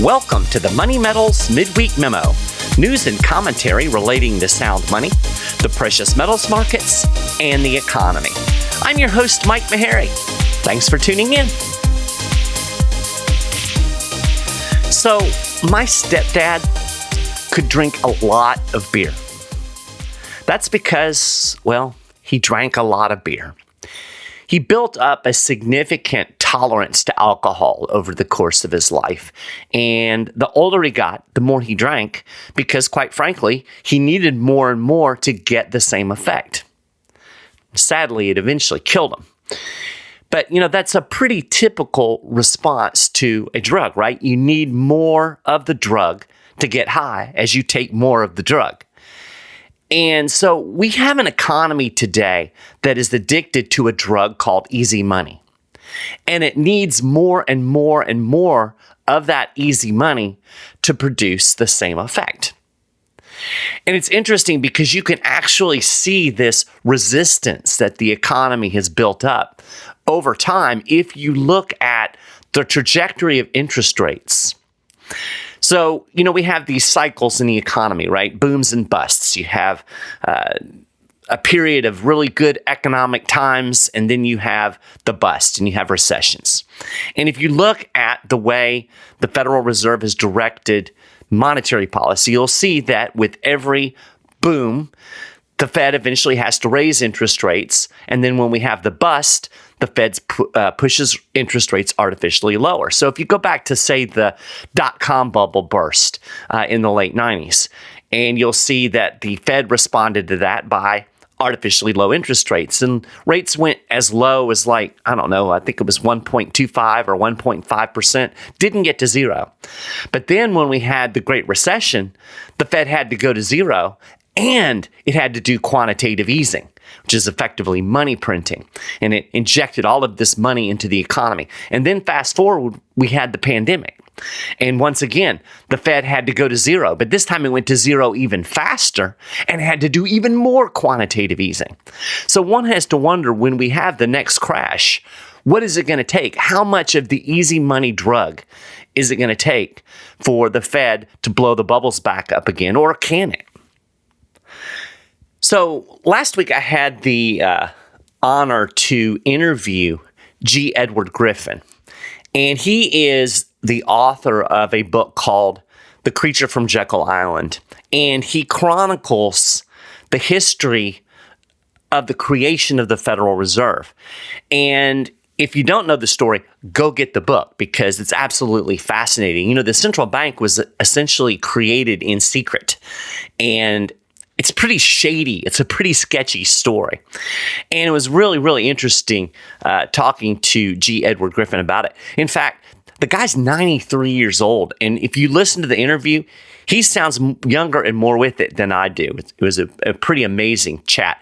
Welcome to the Money Metals Midweek Memo, news and commentary relating to sound money, the precious metals markets, and the economy. I'm your host, Mike Maharrey. Thanks for tuning in. So, my stepdad could drink a lot of beer. That's because, well, he drank a lot of beer. He built up a significant tolerance to alcohol over the course of his life. And the older he got, the more he drank, because quite frankly, he needed more and more to get the same effect. Sadly, it eventually killed him. But, that's a pretty typical response to a drug, right? You need more of the drug to get high as you take more of the drug. And so we have an economy today that is addicted to a drug called easy money. And it needs more and more and more of that easy money to produce the same effect. And it's interesting because you can actually see this resistance that the economy has built up over time if you look at the trajectory of interest rates. So, we have these cycles in the economy, right? Booms and busts. You have a period of really good economic times, and then you have the bust, and you have recessions. And if you look at the way the Federal Reserve has directed monetary policy, you'll see that with every boom, the Fed eventually has to raise interest rates. And then when we have the bust, the Fed pushes interest rates artificially lower. So if you go back to, say, the dot-com bubble burst in the late 90s, and you'll see that the Fed responded to that by artificially low interest rates. And rates went as low as I think it was 1.25 or 1.5%, didn't get to zero. But then when we had the Great Recession, the Fed had to go to zero, and it had to do quantitative easing, which is effectively money printing. And it injected all of this money into the economy. And then fast forward, we had the pandemic. And once again, the Fed had to go to zero. But this time it went to zero even faster and had to do even more quantitative easing. So one has to wonder, when we have the next crash, what is it going to take? How much of the easy money drug is it going to take for the Fed to blow the bubbles back up again, or can it? So last week I had the honor to interview G. Edward Griffin, and he is the author of a book called The Creature from Jekyll Island, and he chronicles the history of the creation of the Federal Reserve. And if you don't know the story, go get the book because it's absolutely fascinating. The central bank was essentially created in secret, and it's pretty shady. It's a pretty sketchy story. And it was really, really interesting talking to G. Edward Griffin about it. In fact, the guy's 93 years old. And if you listen to the interview, he sounds younger and more with it than I do. It was a pretty amazing chat.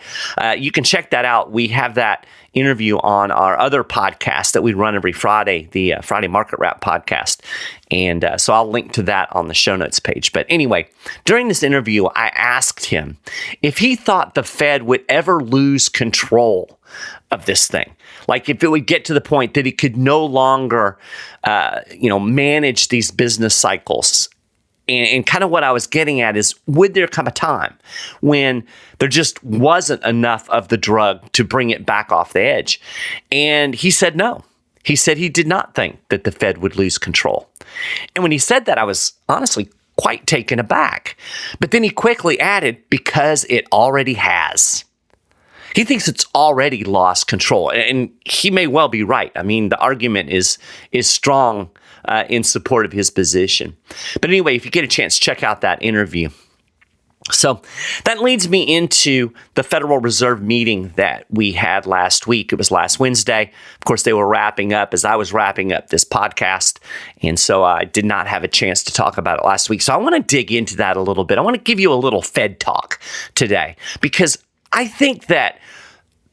You can check that out. We have that interview on our other podcast that we run every Friday, the Friday Market Wrap podcast. And so I'll link to that on the show notes page. But anyway, during this interview, I asked him if he thought the Fed would ever lose control of this thing. Like if it would get to the point that it could no longer, manage these business cycles. And kind of what I was getting at is, would there come a time when there just wasn't enough of the drug to bring it back off the edge? And he said no. He said he did not think that the Fed would lose control. And when he said that, I was honestly quite taken aback. But then he quickly added, because it already has. He thinks it's already lost control, and he may well be right. I mean, the argument is strong in support of his position. But anyway, if you get a chance, check out that interview. So that leads me into the Federal Reserve meeting that we had last week. It was last Wednesday. Of course, they were wrapping up as I was wrapping up this podcast, and so I did not have a chance to talk about it last week. So I want to dig into that a little bit. I want to give you a little Fed talk today, because I think that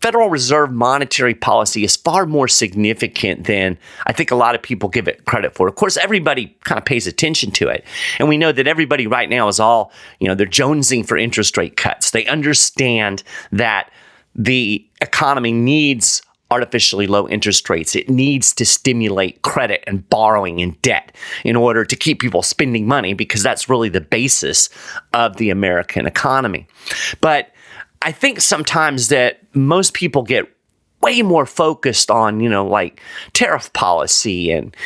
Federal Reserve monetary policy is far more significant than I think a lot of people give it credit for. Of course, everybody kind of pays attention to it. And we know that everybody right now is all, they're jonesing for interest rate cuts. They understand that the economy needs artificially low interest rates. It needs to stimulate credit and borrowing and debt in order to keep people spending money, because that's really the basis of the American economy. But I think sometimes that most people get way more focused on, like tariff policy and,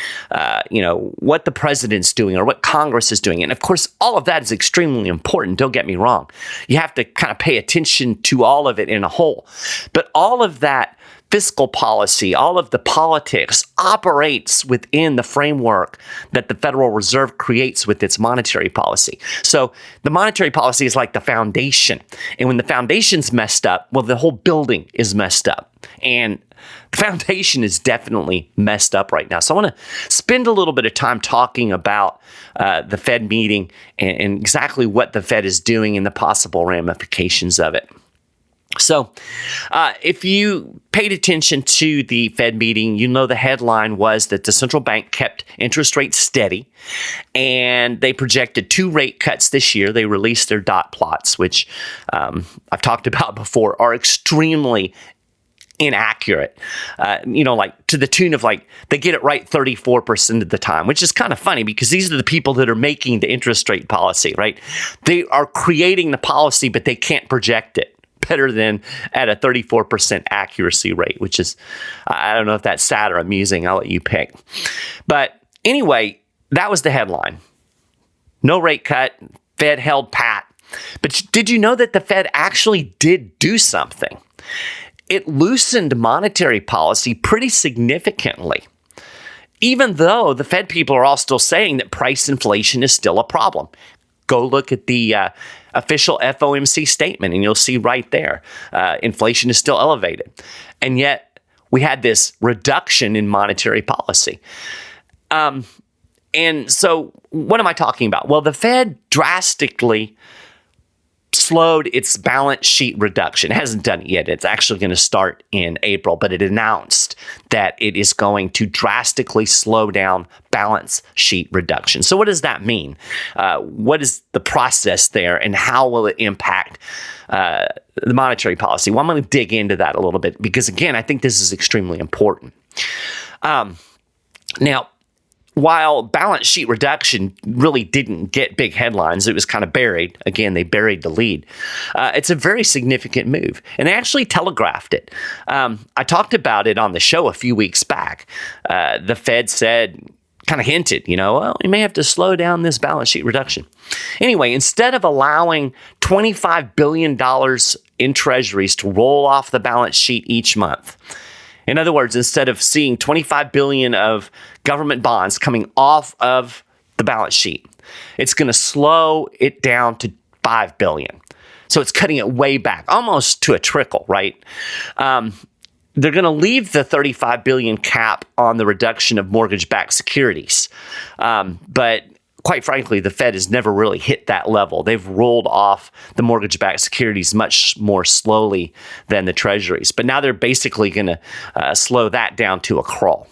what the president's doing or what Congress is doing. And of course, all of that is extremely important. Don't get me wrong. You have to kind of pay attention to all of it in a whole. But all of that fiscal policy, all of the politics operates within the framework that the Federal Reserve creates with its monetary policy. So the monetary policy is like the foundation. And when the foundation's messed up, well, the whole building is messed up. And the foundation is definitely messed up right now. So I want to spend a little bit of time talking about the Fed meeting and exactly what the Fed is doing and the possible ramifications of it. So if you paid attention to the Fed meeting, the headline was that the central bank kept interest rates steady, and they projected 2 rate cuts this year. They released their dot plots, which I've talked about before, are extremely inaccurate, like to the tune of they get it right 34% of the time, which is kind of funny because these are the people that are making the interest rate policy, right? They are creating the policy, but they can't project it better than at a 34% accuracy rate, which is, I don't know if that's sad or amusing. I'll let you pick. But anyway, that was the headline. No rate cut. Fed held pat. But did you know that the Fed actually did do something? It loosened monetary policy pretty significantly, even though the Fed people are all still saying that price inflation is still a problem. Go look at the official FOMC statement, and you'll see right there, inflation is still elevated. And yet, we had this reduction in monetary policy. And so, what am I talking about? Well, the Fed drastically slowed its balance sheet reduction. It hasn't done it yet. It's actually going to start in April, but it announced that it is going to drastically slow down balance sheet reduction. So what does that mean? What is the process there, and how will it impact the monetary policy? Well, I'm going to dig into that a little bit because, again, I think this is extremely important. Now, while balance sheet reduction really didn't get big headlines, it was kind of buried. Again, they buried the lead. It's a very significant move, and they actually telegraphed it. I talked about it on the show a few weeks back. The Fed said, kind of hinted, well, we may have to slow down this balance sheet reduction. Anyway, instead of allowing $25 billion in treasuries to roll off the balance sheet each month, in other words, instead of seeing $25 billion of government bonds coming off of the balance sheet, it's going to slow it down to $5 billion. So it's cutting it way back, almost to a trickle, right? They're going to leave the $35 billion cap on the reduction of mortgage-backed securities. But quite frankly, the Fed has never really hit that level. They've rolled off the mortgage-backed securities much more slowly than the treasuries. But now they're basically going to slow that down to a crawl.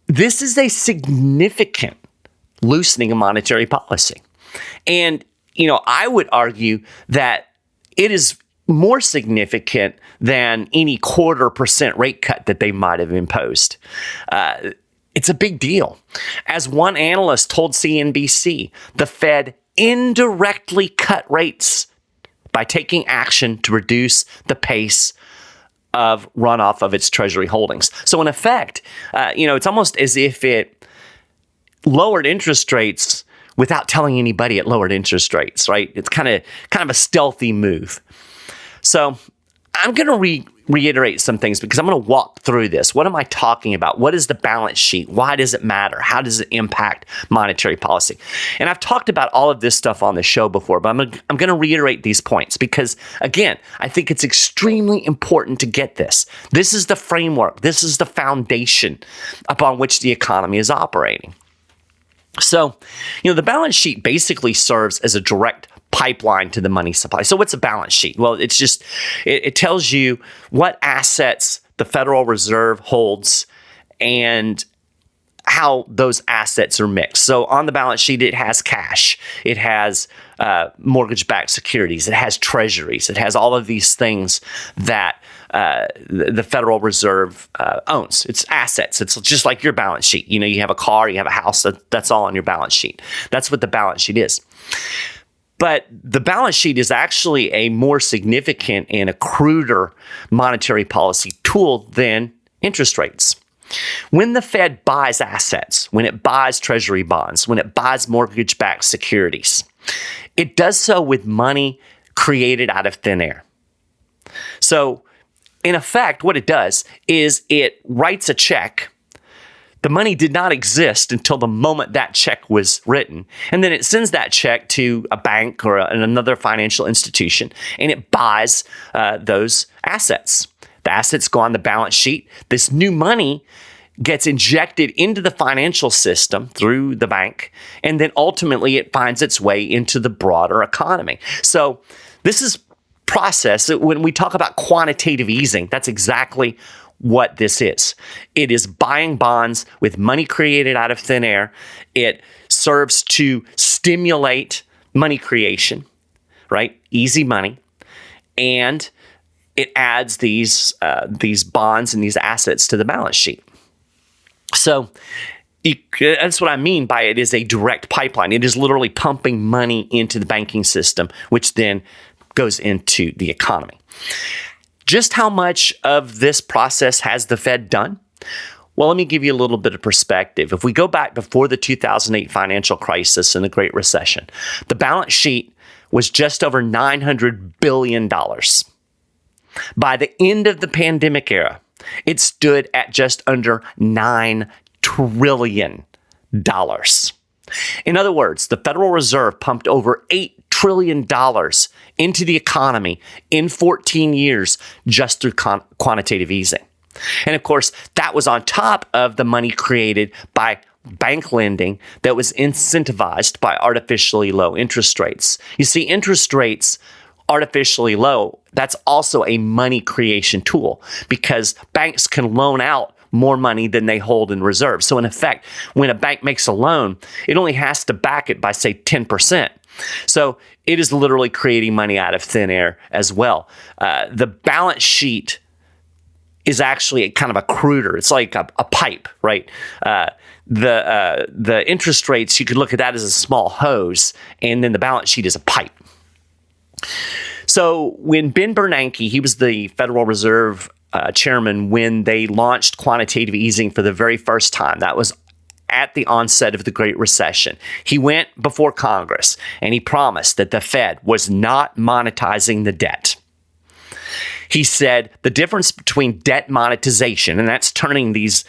This is a significant loosening of monetary policy. And, I would argue that it is more significant than any 0.25% rate cut that they might have imposed. It's a big deal. As one analyst told CNBC, the Fed indirectly cut rates by taking action to reduce the pace of runoff of its treasury holdings. So in effect, it's almost as if it lowered interest rates without telling anybody it lowered interest rates, right? It's kind of a stealthy move. So I'm going to reiterate some things because I'm going to walk through this. What am I talking about? What is the balance sheet? Why does it matter? How does it impact monetary policy? And I've talked about all of this stuff on the show before, but I'm going to reiterate these points because, again, I think it's extremely important to get this. This is the framework. This is the foundation upon which the economy is operating. So, the balance sheet basically serves as a direct pipeline to the money supply. So what's a balance sheet? Well, it's just, it tells you what assets the Federal Reserve holds and how those assets are mixed. So on the balance sheet, it has cash, it has mortgage-backed securities, it has treasuries, it has all of these things that the Federal Reserve owns. It's assets. It's just like your balance sheet. You have a car, you have a house, that's all on your balance sheet. That's what the balance sheet is. But the balance sheet is actually a more significant and a cruder monetary policy tool than interest rates. When the Fed buys assets, when it buys treasury bonds, when it buys mortgage-backed securities, it does so with money created out of thin air. So, in effect, what it does is it writes a check. The money did not exist until the moment that check was written. And then it sends that check to a bank or another financial institution, and it buys those assets. The assets go on the balance sheet. This new money gets injected into the financial system through the bank, and then ultimately it finds its way into the broader economy. So this is process. When we talk about quantitative easing, that's exactly what this is. It is buying bonds with money created out of thin air. It serves to stimulate money creation, right? Easy money. And it adds these bonds and these assets to the balance sheet. So that's what I mean by it is a direct pipeline. It is literally pumping money into the banking system, which then goes into the economy. Just how much of this process has the Fed done? Well, let me give you a little bit of perspective. If we go back before the 2008 financial crisis and the Great Recession, the balance sheet was just over $900 billion. By the end of the pandemic era, it stood at just under $9 trillion. In other words, the Federal Reserve pumped over $8 trillion into the economy in 14 years just through quantitative easing. And of course, that was on top of the money created by bank lending that was incentivized by artificially low interest rates. You see, interest rates artificially low, that's also a money creation tool because banks can loan out more money than they hold in reserve. So in effect, when a bank makes a loan, it only has to back it by, say, 10%. So it is literally creating money out of thin air as well. The balance sheet is actually kind of a cruder. It's like a pipe, right? The interest rates, you could look at that as a small hose, and then the balance sheet is a pipe. So when Ben Bernanke, he was the Federal Reserve chairman when they launched quantitative easing for the very first time. That was at the onset of the Great Recession. He went before Congress and he promised that the Fed was not monetizing the debt. He said the difference between debt monetization, and that's turning these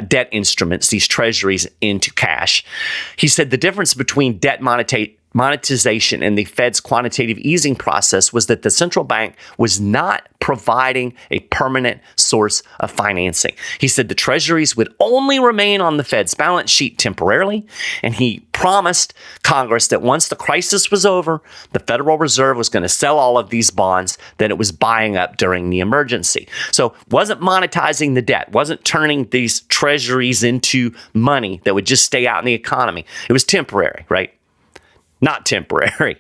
debt instruments, these treasuries, into cash. He said the difference between debt monetization and the Fed's quantitative easing process was that the central bank was not providing a permanent source of financing. He said the treasuries would only remain on the Fed's balance sheet temporarily, and he promised Congress that once the crisis was over, the Federal Reserve was going to sell all of these bonds that it was buying up during the emergency. So wasn't monetizing the debt, wasn't turning these treasuries into money that would just stay out in the economy. It was temporary, right? Not temporary.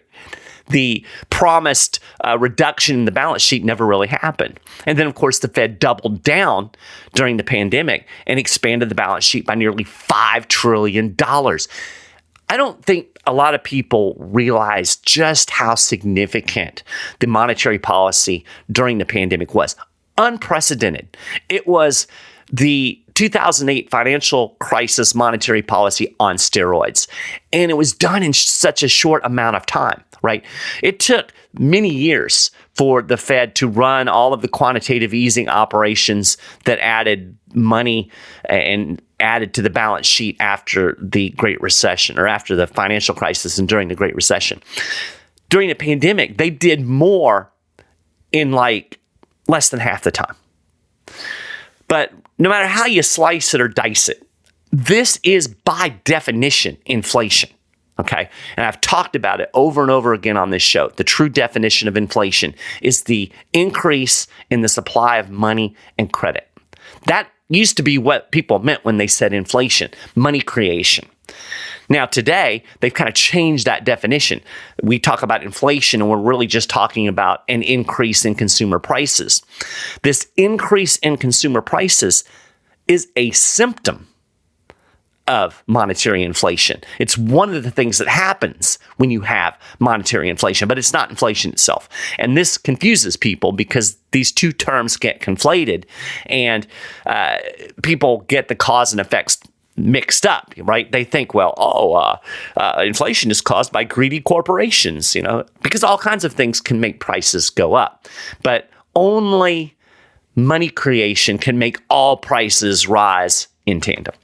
The promised reduction in the balance sheet never really happened. And then, of course, the Fed doubled down during the pandemic and expanded the balance sheet by nearly $5 trillion. I don't think a lot of people realize just how significant the monetary policy during the pandemic was. Unprecedented. It was the 2008 financial crisis monetary policy on steroids. And it was done in such a short amount of time, right? It took many years for the Fed to run all of the quantitative easing operations that added money and added to the balance sheet after the Great Recession, or after the financial crisis and during the Great Recession. During the pandemic, they did more in like less than half the time. But no matter how you slice it or dice it, this is by definition inflation, okay? And I've talked about it over and over again on this show. The true definition of inflation is the increase in the supply of money and credit. That used to be what people meant when they said inflation, money creation. Now, today, they've kind of changed that definition. We talk about inflation, and we're really just talking about an increase in consumer prices. This increase in consumer prices is a symptom of monetary inflation. It's one of the things that happens when you have monetary inflation, but it's not inflation itself. And this confuses people because these two terms get conflated, and people get the cause and effects mixed up, right? They think, well, inflation is caused by greedy corporations, because all kinds of things can make prices go up. But only money creation can make all prices rise in tandem.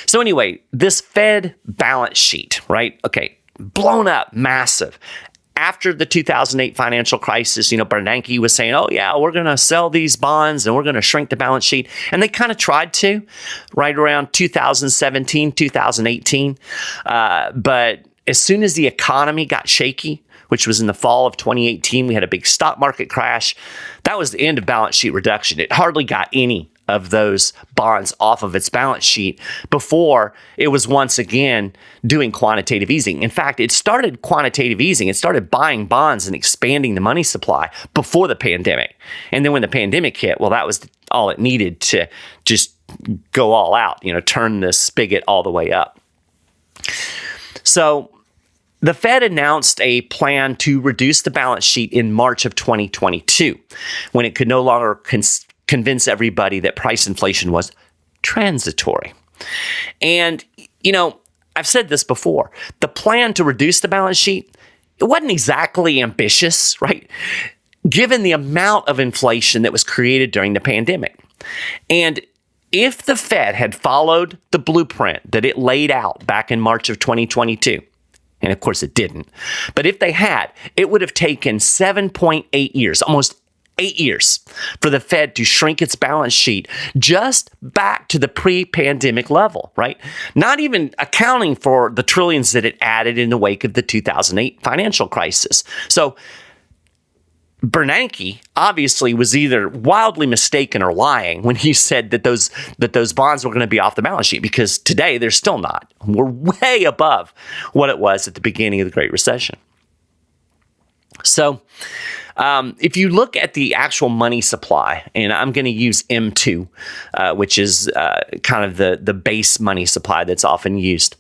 So anyway, this Fed balance sheet, right? Okay, blown up, massive. After the 2008 financial crisis, Bernanke was saying, oh yeah, we're going to sell these bonds and we're going to shrink the balance sheet. And they kind of tried to right around 2017, 2018. But as soon as the economy got shaky, which was in the fall of 2018, we had a big stock market crash. That was the end of balance sheet reduction. It hardly got any of those bonds off of its balance sheet before it was once again doing quantitative easing. In fact, it started quantitative easing. It started buying bonds and expanding the money supply before the pandemic. And then when the pandemic hit, well, that was all it needed to just go all out, turn the spigot all the way up. So the Fed announced a plan to reduce the balance sheet in March of 2022, when it could no longer convince everybody that price inflation was transitory. And, I've said this before, the plan to reduce the balance sheet, it wasn't exactly ambitious, right? Given the amount of inflation that was created during the pandemic. And if the Fed had followed the blueprint that it laid out back in March of 2022, and of course it didn't, but if they had, it would have taken 7.8 years, almost 8 years, for the Fed to shrink its balance sheet just back to the pre-pandemic level, right? Not even accounting for the trillions that it added in the wake of the 2008 financial crisis. So Bernanke obviously was either wildly mistaken or lying when he said that those bonds were going to be off the balance sheet, because today they're still not. We're way above what it was at the beginning of the Great Recession. So if you look at the actual money supply, and I'm going to use M2, which is kind of the base money supply that's often used.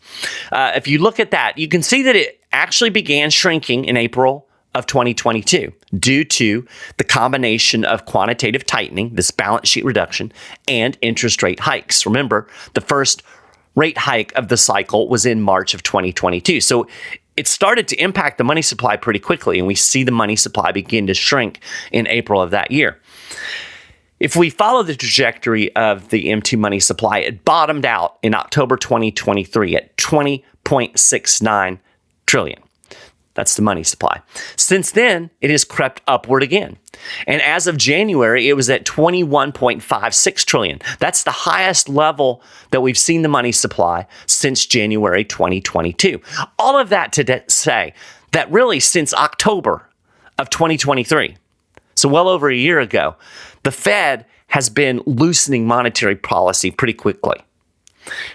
If you look at that, you can see that it actually began shrinking in April of 2022 due to the combination of quantitative tightening, this balance sheet reduction, and interest rate hikes. Remember, the first rate hike of the cycle was in March of 2022. So it started to impact the money supply pretty quickly, and we see the money supply begin to shrink in April of that year. If we follow the trajectory of the M2 money supply, it bottomed out in October 2023 at 20.69 trillion. That's the money supply. Since then, it has crept upward again. And as of January, it was at 21.56 trillion. That's the highest level that we've seen the money supply since January 2022. All of that to say that really since October of 2023, so well over a year ago, the Fed has been loosening monetary policy pretty quickly.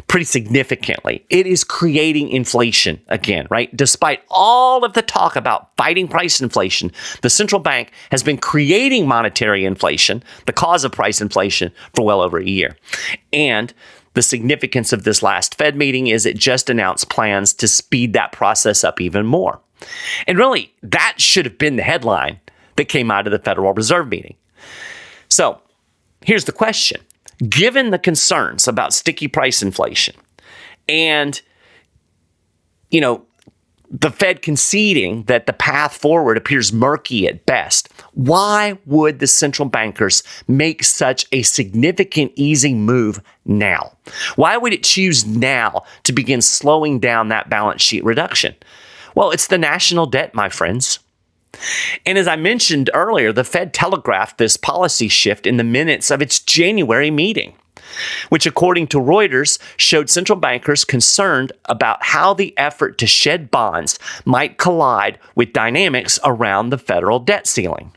Pretty significantly. It is creating inflation again, right? Despite all of the talk about fighting price inflation, the central bank has been creating monetary inflation, the cause of price inflation, for well over a year. And the significance of this last Fed meeting is it just announced plans to speed that process up even more. And really, that should have been the headline that came out of the Federal Reserve meeting. So here's the question. Given the concerns about sticky price inflation and, the Fed conceding that the path forward appears murky at best, why would the central bankers make such a significant easing move now? Why would it choose now to begin slowing down that balance sheet reduction? Well, it's the national debt, my friends. And as I mentioned earlier, the Fed telegraphed this policy shift in the minutes of its January meeting, which, according to Reuters, showed central bankers concerned about how the effort to shed bonds might collide with dynamics around the federal debt ceiling.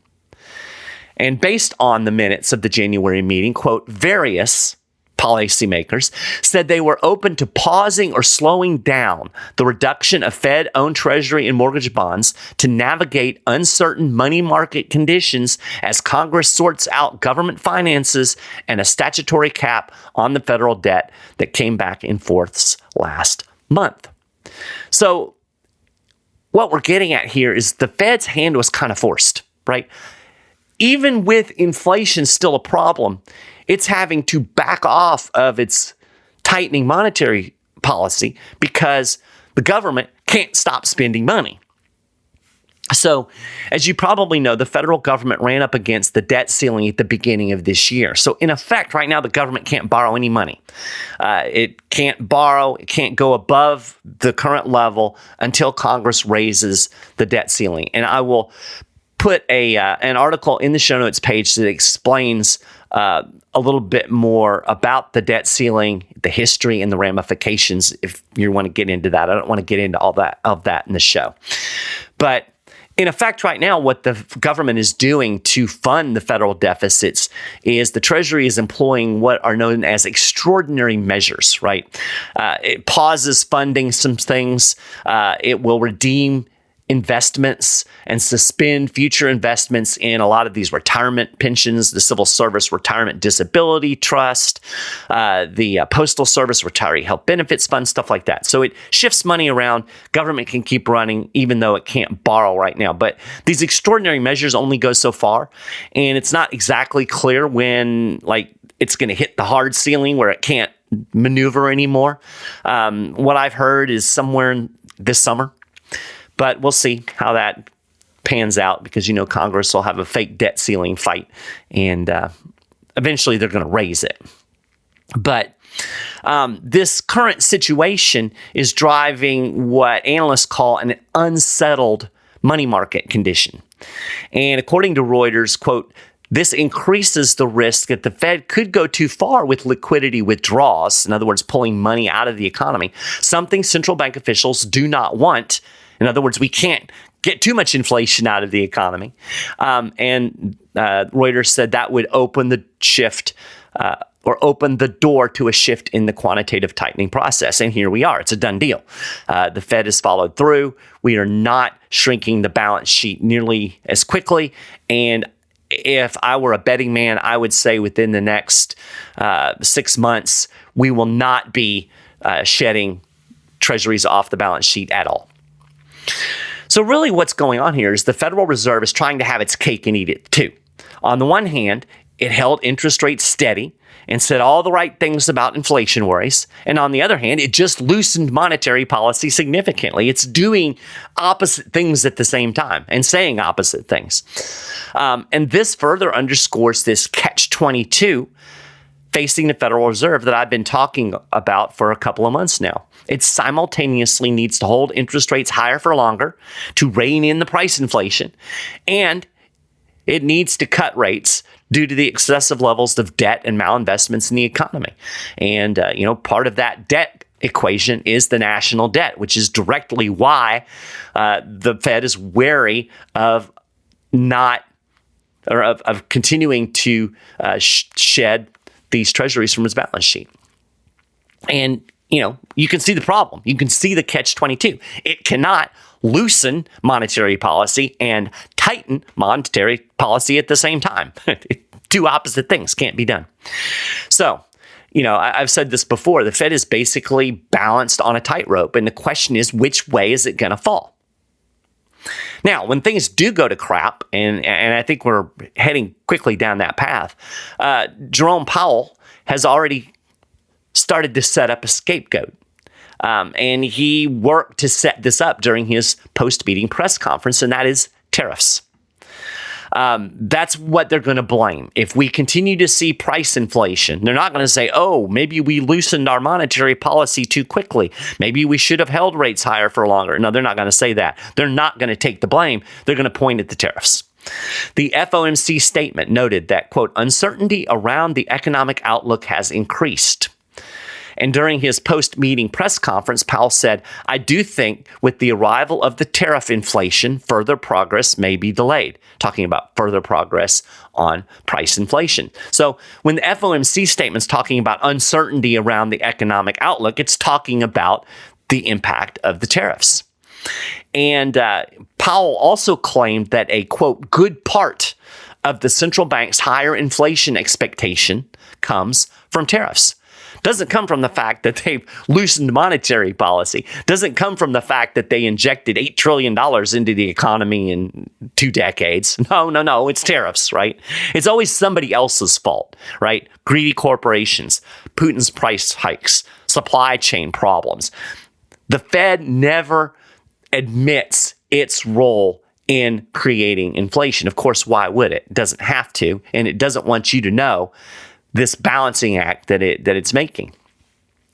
And based on the minutes of the January meeting, quote, various policymakers said they were open to pausing or slowing down the reduction of Fed-owned Treasury and mortgage bonds to navigate uncertain money market conditions as Congress sorts out government finances and a statutory cap on the federal debt that came back in force last month. So what we're getting at here is the Fed's hand was kind of forced, right? Even with inflation still a problem, it's having to back off of its tightening monetary policy because the government can't stop spending money. So, as you probably know, the federal government ran up against the debt ceiling at the beginning of this year. So, in effect, right now, the government can't borrow any money. It can't borrow, it can't go above the current level until Congress raises the debt ceiling. And I will put an article in the show notes page that explains a little bit more about the debt ceiling, the history, and the ramifications if you want to get into that. I don't want to get into all that in the show. But in effect, right now, what the government is doing to fund the federal deficits is the Treasury is employing what are known as extraordinary measures, right? It pauses funding some things. It will redeem investments and suspend future investments in a lot of these retirement pensions, the Civil Service Retirement Disability Trust, the Postal Service Retiree Health Benefits Fund, stuff like that. So it shifts money around. Government can keep running even though it can't borrow right now. But these extraordinary measures only go so far, and it's not exactly clear when it's going to hit the hard ceiling where it can't maneuver anymore. What I've heard is somewhere this summer. But we'll see how that pans out because, Congress will have a fake debt ceiling fight and eventually they're going to raise it. But this current situation is driving what analysts call an unsettled money market condition. And according to Reuters, quote, this increases the risk that the Fed could go too far with liquidity withdrawals, in other words, pulling money out of the economy, something central bank officials do not want. In other words, we can't get too much inflation out of the economy. And Reuters said that would open the shift or open the door to a shift in the quantitative tightening process. And here we are. It's a done deal. The Fed has followed through. We are not shrinking the balance sheet nearly as quickly. And if I were a betting man, I would say within the next 6 months, we will not be shedding treasuries off the balance sheet at all. So really what's going on here is the Federal Reserve is trying to have its cake and eat it too. On the one hand, it held interest rates steady and said all the right things about inflation worries. And on the other hand, it just loosened monetary policy significantly. It's doing opposite things at the same time and saying opposite things. And this further underscores this catch-22 facing the Federal Reserve that I've been talking about for a couple of months now. It simultaneously needs to hold interest rates higher for longer to rein in the price inflation, and it needs to cut rates due to the excessive levels of debt and malinvestments in the economy. And, part of that debt equation is the national debt, which is directly why the Fed is wary of of continuing to shed these treasuries from its balance sheet. And, you can see the problem. You can see the catch-22. It cannot loosen monetary policy and tighten monetary policy at the same time. Two opposite things can't be done. So, I've said this before. The Fed is basically balanced on a tightrope, and the question is, which way is it going to fall? Now, when things do go to crap, and I think we're heading quickly down that path, Jerome Powell has already started to set up a scapegoat. And he worked to set this up during his post-meeting press conference, and that is tariffs. That's what they're going to blame. If we continue to see price inflation, they're not going to say, oh, maybe we loosened our monetary policy too quickly. Maybe we should have held rates higher for longer. No, they're not going to say that. They're not going to take the blame. They're going to point at the tariffs. The FOMC statement noted that, quote, uncertainty around the economic outlook has increased. And during his post-meeting press conference, Powell said, "I do think with the arrival of the tariff inflation, further progress may be delayed," talking about further progress on price inflation. So when the FOMC statement's talking about uncertainty around the economic outlook, it's talking about the impact of the tariffs. And Powell also claimed that a, quote, good part of the central bank's higher inflation expectation comes from tariffs. Doesn't come from the fact that they've loosened monetary policy. Doesn't come from the fact that they injected $8 trillion into the economy in 2 decades. No, it's tariffs, right? It's always somebody else's fault, right? Greedy corporations, Putin's price hikes, supply chain problems. The Fed never admits its role in creating inflation. Of course, why would it? It doesn't have to, and it doesn't want you to know this balancing act that it's making.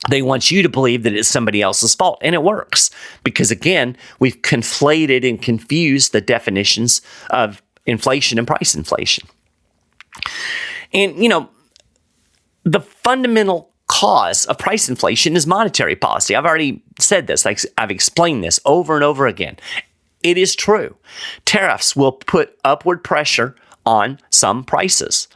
They want you to believe that it's somebody else's fault, and it works because, again, we've conflated and confused the definitions of inflation and price inflation. And, the fundamental cause of price inflation is monetary policy. I've already said this. I've explained this over and over again. It is true. Tariffs will put upward pressure on some prices.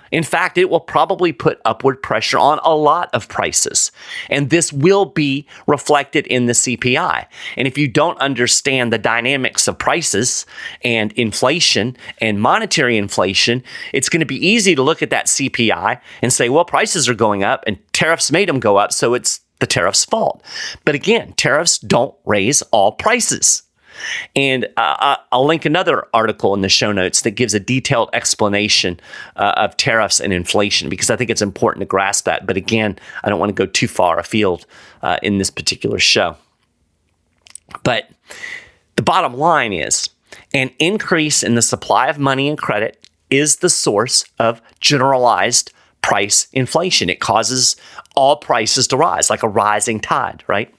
In fact, it will probably put upward pressure on a lot of prices. And this will be reflected in the CPI. And if you don't understand the dynamics of prices and inflation and monetary inflation, it's going to be easy to look at that CPI and say, well, prices are going up and tariffs made them go up, so it's the tariff's fault. But again, tariffs don't raise all prices. And I'll link another article in the show notes that gives a detailed explanation of tariffs and inflation, because I think it's important to grasp that. But again, I don't want to go too far afield in this particular show. But the bottom line is an increase in the supply of money and credit is the source of generalized price inflation. It causes all prices to rise, like a rising tide, right?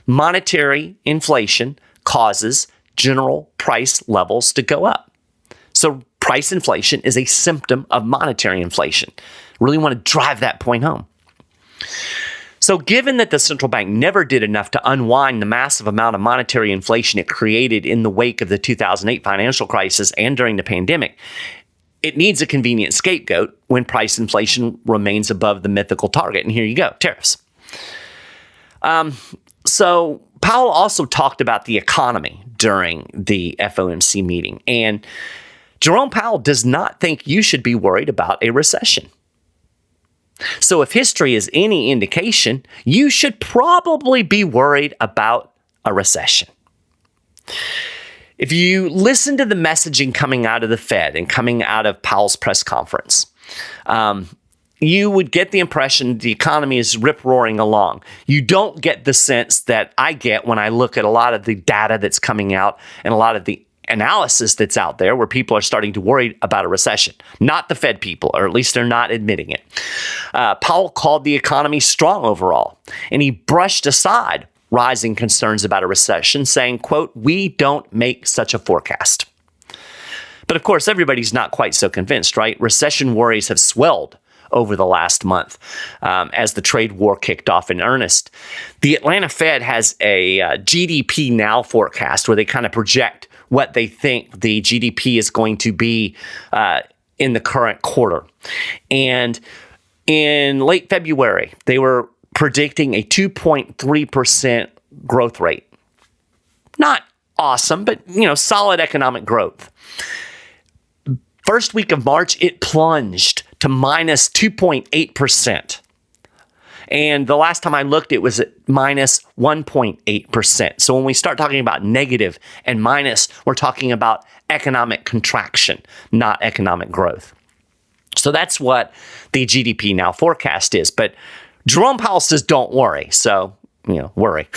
Monetary inflation causes general price levels to go up. So price inflation is a symptom of monetary inflation. Really want to drive that point home. So given that the central bank never did enough to unwind the massive amount of monetary inflation it created in the wake of the 2008 financial crisis and during the pandemic, it needs a convenient scapegoat when price inflation remains above the mythical target. And here you go, tariffs. So Powell also talked about the economy during the FOMC meeting, and Jerome Powell does not think you should be worried about a recession. So if history is any indication, you should probably be worried about a recession. If you listen to the messaging coming out of the Fed and coming out of Powell's press conference, you would get the impression the economy is rip-roaring along. You don't get the sense that I get when I look at a lot of the data that's coming out and a lot of the analysis that's out there where people are starting to worry about a recession. Not the Fed people, or at least they're not admitting it. Powell called the economy strong overall, and he brushed aside rising concerns about a recession, saying, quote, "We don't make such a forecast." But of course, everybody's not quite so convinced, right? Recession worries have swelled over the last month as the trade war kicked off in earnest. The Atlanta Fed has a GDP now forecast where they kind of project what they think the GDP is going to be in the current quarter. And in late February, they were predicting a 2.3% growth rate. Not awesome, but solid economic growth. First week of March, it plunged to minus 2.8%. And the last time I looked, it was at minus 1.8%. So when we start talking about negative and minus, we're talking about economic contraction, not economic growth. So that's what the GDP now forecast is. But Jerome Powell says, don't worry. So, worry.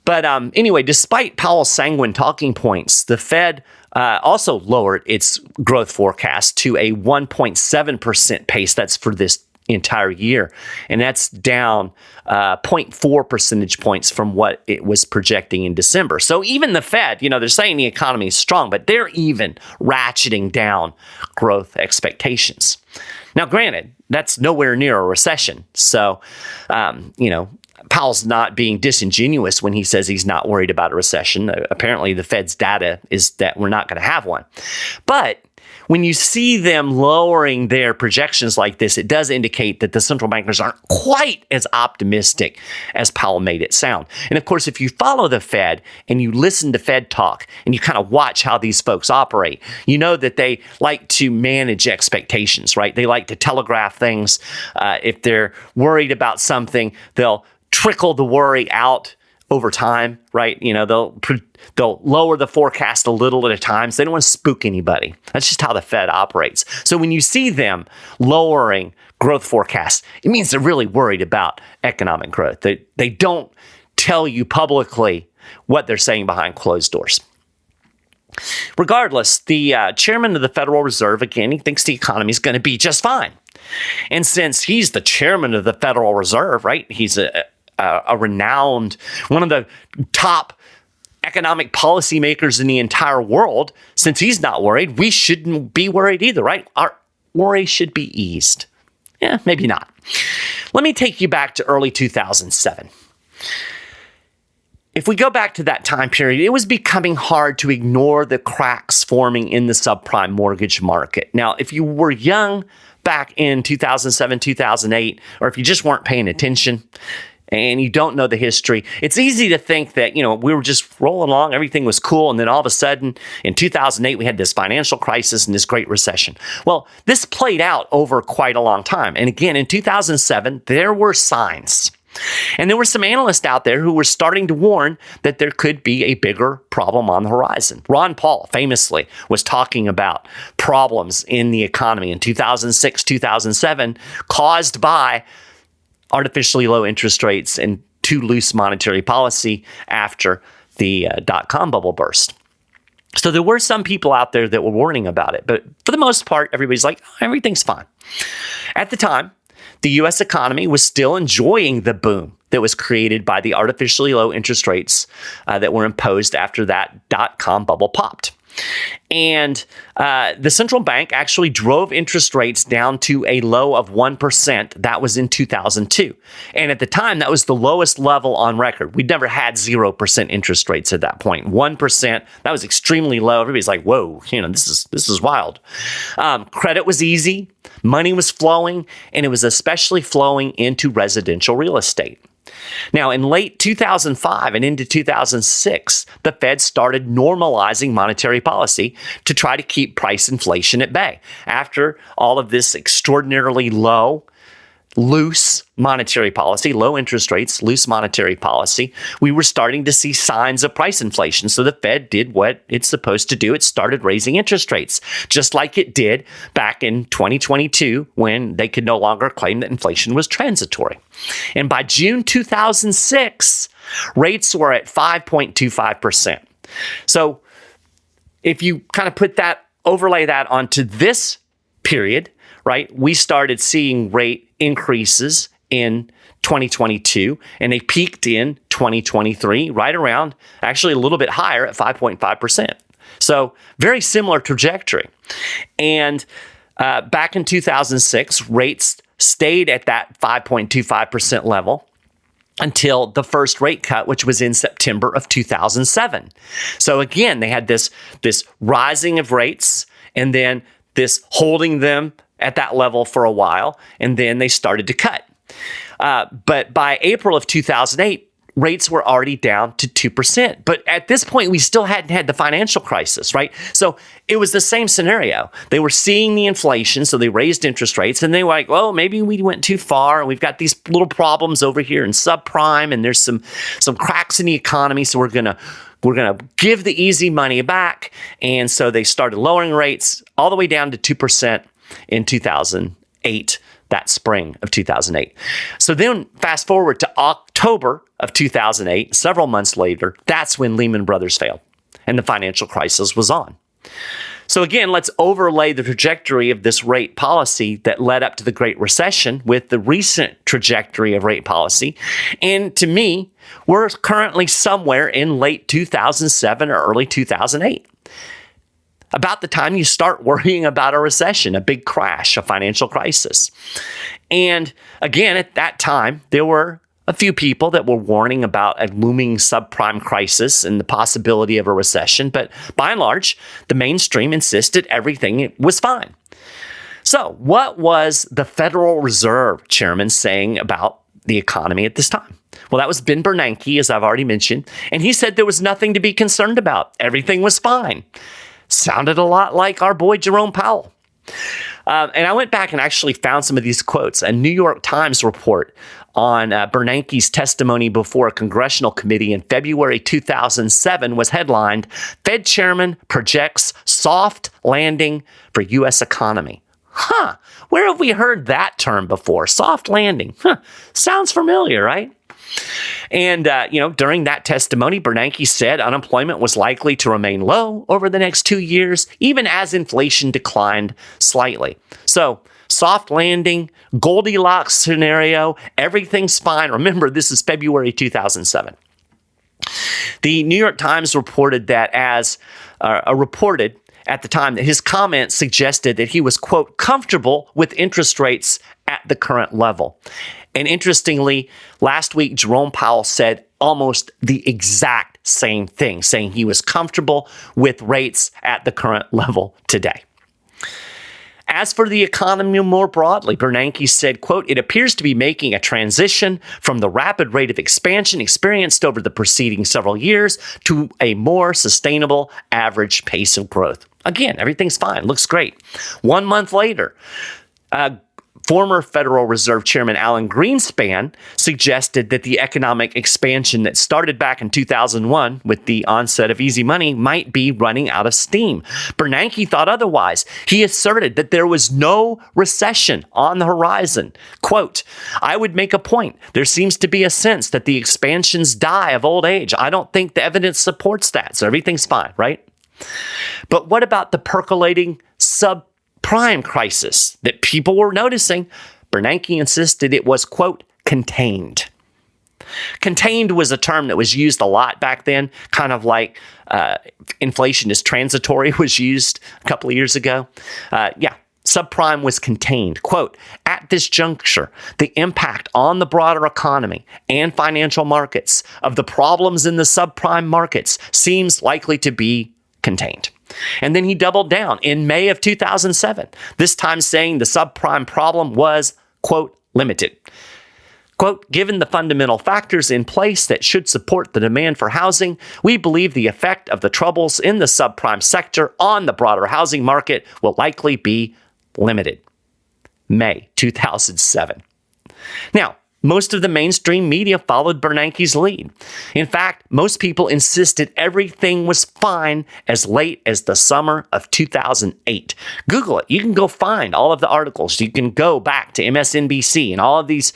But anyway, despite Powell's sanguine talking points, the Fed also lowered its growth forecast to a 1.7% pace. That's for this entire year. And that's down 0.4 percentage points from what it was projecting in December. So even the Fed, they're saying the economy is strong, but they're even ratcheting down growth expectations. Now, granted, that's nowhere near a recession. So, Powell's not being disingenuous when he says he's not worried about a recession. Apparently, the Fed's data is that we're not going to have one. But when you see them lowering their projections like this, it does indicate that the central bankers aren't quite as optimistic as Powell made it sound. And of course, if you follow the Fed and you listen to Fed talk and you kind of watch how these folks operate, you know that they like to manage expectations, right? They like to telegraph things. If they're worried about something, they'll trickle the worry out over time, right? They'll lower the forecast a little at a time, so they don't want to spook anybody. That's just how the Fed operates. So when you see them lowering growth forecasts, it means they're really worried about economic growth. They don't tell you publicly what they're saying behind closed doors. Regardless, the chairman of the Federal Reserve, again, he thinks the economy is going to be just fine. And since he's the chairman of the Federal Reserve, right, he's a renowned, one of the top economic policymakers in the entire world. Since he's not worried, we shouldn't be worried either, right? Our worry should be eased. Yeah, maybe not. Let me take you back to early 2007. If we go back to that time period, it was becoming hard to ignore the cracks forming in the subprime mortgage market. Now, if you were young back in 2007, 2008, or if you just weren't paying attention, and you don't know the history, it's easy to think that, we were just rolling along, everything was cool, and then all of a sudden, in 2008, we had this financial crisis and this Great Recession. Well, this played out over quite a long time. And again, in 2007, there were signs. And there were some analysts out there who were starting to warn that there could be a bigger problem on the horizon. Ron Paul famously was talking about problems in the economy in 2006, 2007, caused by artificially low interest rates and too loose monetary policy after the dot-com bubble burst. So there were some people out there that were warning about it, but for the most part, everybody's like, everything's fine. At the time, the U.S. economy was still enjoying the boom that was created by the artificially low interest rates that were imposed after that dot-com bubble popped. And the central bank actually drove interest rates down to a low of 1%. That was in 2002. And at the time, that was the lowest level on record. We'd never had 0% interest rates at that point. 1%, that was extremely low. Everybody's like, whoa, this is wild. Credit was easy, money was flowing, and it was especially flowing into residential real estate. Now, in late 2005 and into 2006, the Fed started normalizing monetary policy to try to keep price inflation at bay. After all of this extraordinarily loose monetary policy, low interest rates, loose monetary policy, we were starting to see signs of price inflation. So the Fed did what it's supposed to do. It started raising interest rates, just like it did back in 2022 when they could no longer claim that inflation was transitory. And by June 2006, rates were at 5.25%. So if you kind of overlay that onto this period, right, we started seeing rate increases in 2022, and they peaked in 2023, right around, actually a little bit higher at 5.5%. So very similar trajectory. And back in 2006, rates stayed at that 5.25% level until the first rate cut, which was in September of 2007. So again, they had this rising of rates and then this holding them at that level for a while, and then they started to cut. But by April of 2008, rates were already down to 2%. But at this point, we still hadn't had the financial crisis, right? So it was the same scenario. They were seeing the inflation, so they raised interest rates, and they were like, well, maybe we went too far, and we've got these little problems over here in subprime, and there's some cracks in the economy, so we're gonna give the easy money back. And so they started lowering rates all the way down to 2% in 2008, that spring of 2008. So then fast forward to October of 2008, several months later, that's when Lehman Brothers failed and the financial crisis was on. So again, let's overlay the trajectory of this rate policy that led up to the Great Recession with the recent trajectory of rate policy. And to me, we're currently somewhere in late 2007 or early 2008. About the time you start worrying about a recession, a big crash, a financial crisis. And again, at that time, there were a few people that were warning about a looming subprime crisis and the possibility of a recession, but by and large, the mainstream insisted everything was fine. So, what was the Federal Reserve chairman saying about the economy at this time? Well, that was Ben Bernanke, as I've already mentioned, and he said there was nothing to be concerned about. Everything was fine. Sounded a lot like our boy Jerome Powell. And I went back and actually found some of these quotes. A New York Times report on Bernanke's testimony before a congressional committee in February 2007 was headlined, "Fed Chairman Projects Soft Landing for U.S. Economy." Huh, where have we heard that term before? Soft landing. Huh, sounds familiar, right? And, during that testimony, Bernanke said unemployment was likely to remain low over the next 2 years, even as inflation declined slightly. So, soft landing, Goldilocks scenario, everything's fine. Remember, this is February 2007. The New York Times reported that reported at the time that his comments suggested that he was, quote, comfortable with interest rates at the current level. And interestingly, last week, Jerome Powell said almost the exact same thing, saying he was comfortable with rates at the current level today. As for the economy more broadly, Bernanke said, quote, "It appears to be making a transition from the rapid rate of expansion experienced over the preceding several years to a more sustainable average pace of growth." Again, everything's fine. Looks great. 1 month later, former Federal Reserve Chairman Alan Greenspan suggested that the economic expansion that started back in 2001 with the onset of easy money might be running out of steam. Bernanke thought otherwise. He asserted that there was no recession on the horizon. Quote, "I would make a point. There seems to be a sense that the expansions die of old age. I don't think the evidence supports that, so everything's fine, right?" But what about the percolating subprime crisis that people were noticing? Bernanke insisted it was, quote, contained. Contained was a term that was used a lot back then, kind of like inflation is transitory was used a couple of years ago. Subprime was contained. Quote, "At this juncture, the impact on the broader economy and financial markets of the problems in the subprime markets seems likely to be contained." And then he doubled down in May of 2007, this time saying the subprime problem was, quote, limited. Quote, "Given the fundamental factors in place that should support the demand for housing, we believe the effect of the troubles in the subprime sector on the broader housing market will likely be limited." May 2007. Now, most of the mainstream media followed Bernanke's lead. In fact, most people insisted everything was fine as late as the summer of 2008. Google it. You can go find all of the articles. You can go back to MSNBC and all of these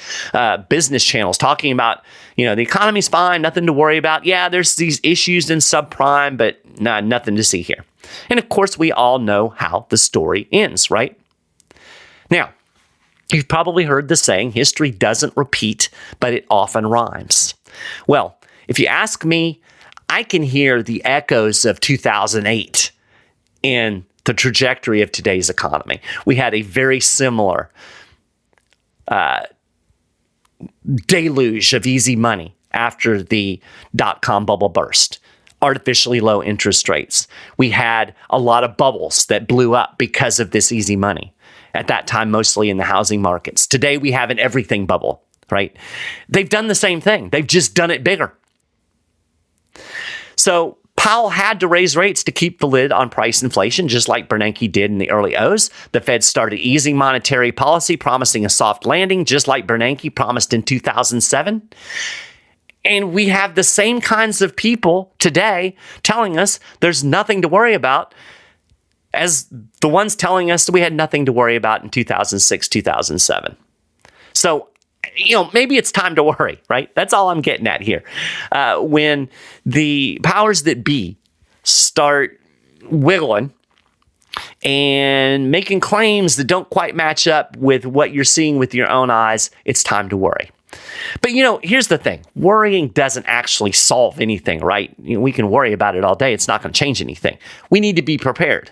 business channels talking about, the economy's fine, nothing to worry about. Yeah, there's these issues in subprime, but nothing to see here. And of course, we all know how the story ends, right? Now, you've probably heard the saying, history doesn't repeat, but it often rhymes. Well, if you ask me, I can hear the echoes of 2008 in the trajectory of today's economy. We had a very similar deluge of easy money after the dot-com bubble burst. Artificially low interest rates. We had a lot of bubbles that blew up because of this easy money. At that time, mostly in the housing markets. Today, we have an everything bubble, right? They've done the same thing. They've just done it bigger. So Powell had to raise rates to keep the lid on price inflation, just like Bernanke did in the early O's. The Fed started easing monetary policy, promising a soft landing, just like Bernanke promised in 2007. And we have the same kinds of people today telling us there's nothing to worry about as the ones telling us that we had nothing to worry about in 2006, 2007. So, maybe it's time to worry, right? That's all I'm getting at here. When the powers that be start wiggling and making claims that don't quite match up with what you're seeing with your own eyes, it's time to worry. But here's the thing. Worrying doesn't actually solve anything, right? We can worry about it all day. It's not going to change anything. We need to be prepared.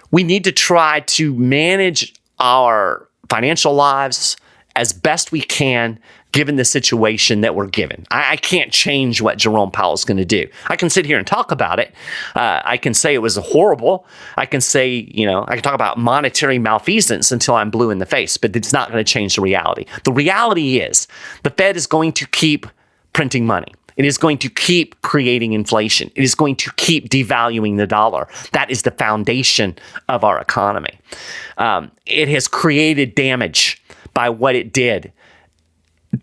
We need to try to manage our financial lives as best we can given the situation that we're given. I can't change what Jerome Powell is going to do. I can sit here and talk about it. I can say it was horrible. I can say, I can talk about monetary malfeasance until I'm blue in the face, but it's not going to change the reality. The reality is the Fed is going to keep printing money. It is going to keep creating inflation. It is going to keep devaluing the dollar. That is the foundation of our economy. It has created damage by what it did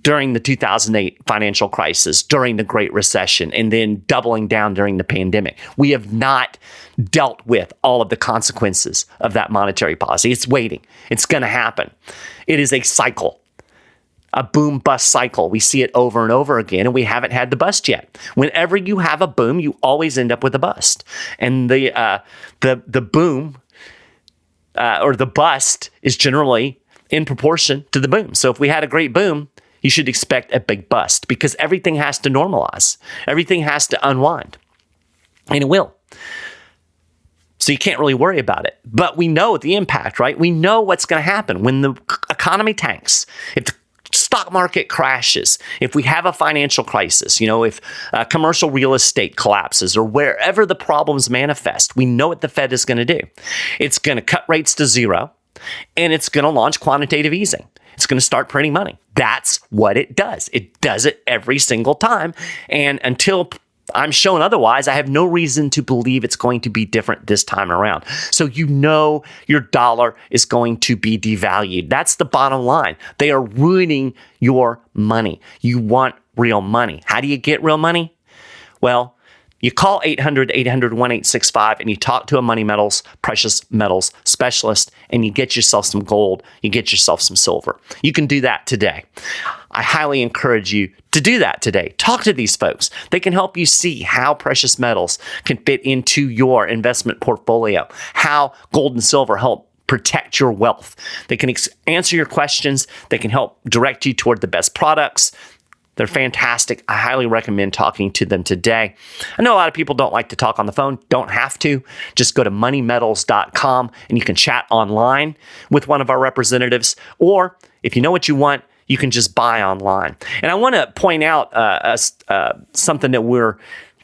during the 2008 financial crisis, during the Great Recession, and then doubling down during the pandemic. We have not dealt with all of the consequences of that monetary policy. It's waiting. It's going to happen. It is a cycle, a boom-bust cycle. We see it over and over again, and we haven't had the bust yet. Whenever you have a boom, you always end up with a bust. And the boom or the bust is generally in proportion to the boom. So if we had a great boom, you should expect a big bust because everything has to normalize. Everything has to unwind. And it will. So you can't really worry about it. But we know the impact, right? We know what's going to happen when the economy tanks. If the stock market crashes, if we have a financial crisis, if commercial real estate collapses or wherever the problems manifest, we know what the Fed is going to do. It's going to cut rates to zero and it's going to launch quantitative easing. It's going to start printing money. That's what it does. It does it every single time. And until I'm shown otherwise, I have no reason to believe it's going to be different this time around. So your dollar is going to be devalued. That's the bottom line. They are ruining your money. You want real money. How do you get real money? Well, you call 800-800-1865 and you talk to a Money Metals, precious metals specialist, and you get yourself some gold, you get yourself some silver. You can do that today. I highly encourage you to do that today. Talk to these folks. They can help you see how precious metals can fit into your investment portfolio, how gold and silver help protect your wealth. They can answer your questions. They can help direct you toward the best products. They're fantastic. I highly recommend talking to them today. I know a lot of people don't like to talk on the phone. Don't have to. Just go to moneymetals.com and you can chat online with one of our representatives. Or if you know what you want, you can just buy online. And I want to point out something that we're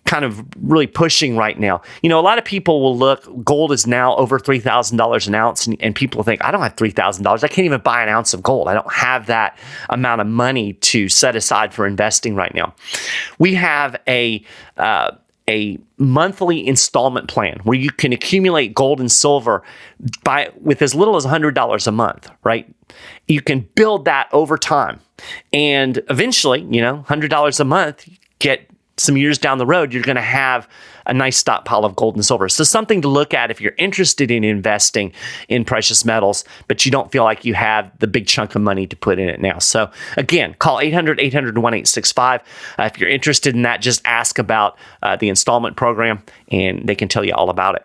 kind of really pushing right now. A lot of people will look, gold is now over $3,000 an ounce, and people think, I don't have $3,000. I can't even buy an ounce of gold. I don't have that amount of money to set aside for investing right now. We have a monthly installment plan where you can accumulate gold and silver with as little as $100 a month, right? You can build that over time. And eventually, $100 a month, get some years down the road, you're going to have a nice stockpile of gold and silver. So something to look at if you're interested in investing in precious metals, but you don't feel like you have the big chunk of money to put in it now. So again, call 800-800-1865. If you're interested in that, just ask about the installment program and they can tell you all about it.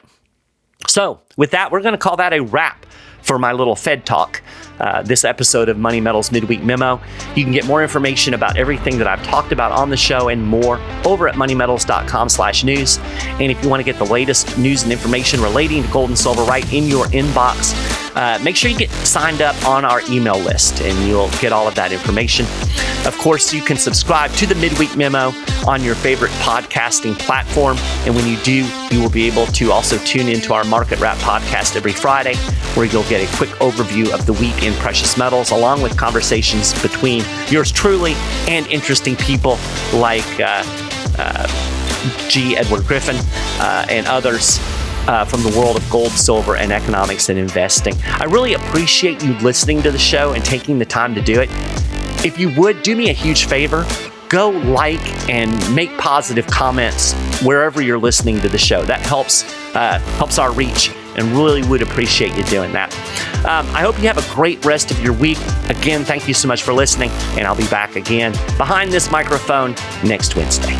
So with that, we're going to call that a wrap for my little Fed talk, this episode of Money Metals Midweek Memo. You can get more information about everything that I've talked about on the show and more over at moneymetals.com/news. And if you want to get the latest news and information relating to gold and silver right in your inbox, make sure you get signed up on our email list and you'll get all of that information. Of course, you can subscribe to the Midweek Memo on your favorite podcasting platform. And when you do, you will be able to also tune into our Market Wrap podcast every Friday, where you'll get a quick overview of the week in precious metals, along with conversations between yours truly and interesting people like G. Edward Griffin and others from the world of gold, silver, and economics and investing. I really appreciate you listening to the show and taking the time to do it. If you would, do me a huge favor. Go like and make positive comments wherever you're listening to the show. That helps our reach, and really would appreciate you doing that. I hope you have a great rest of your week. Again, thank you so much for listening, and I'll be back again behind this microphone next Wednesday.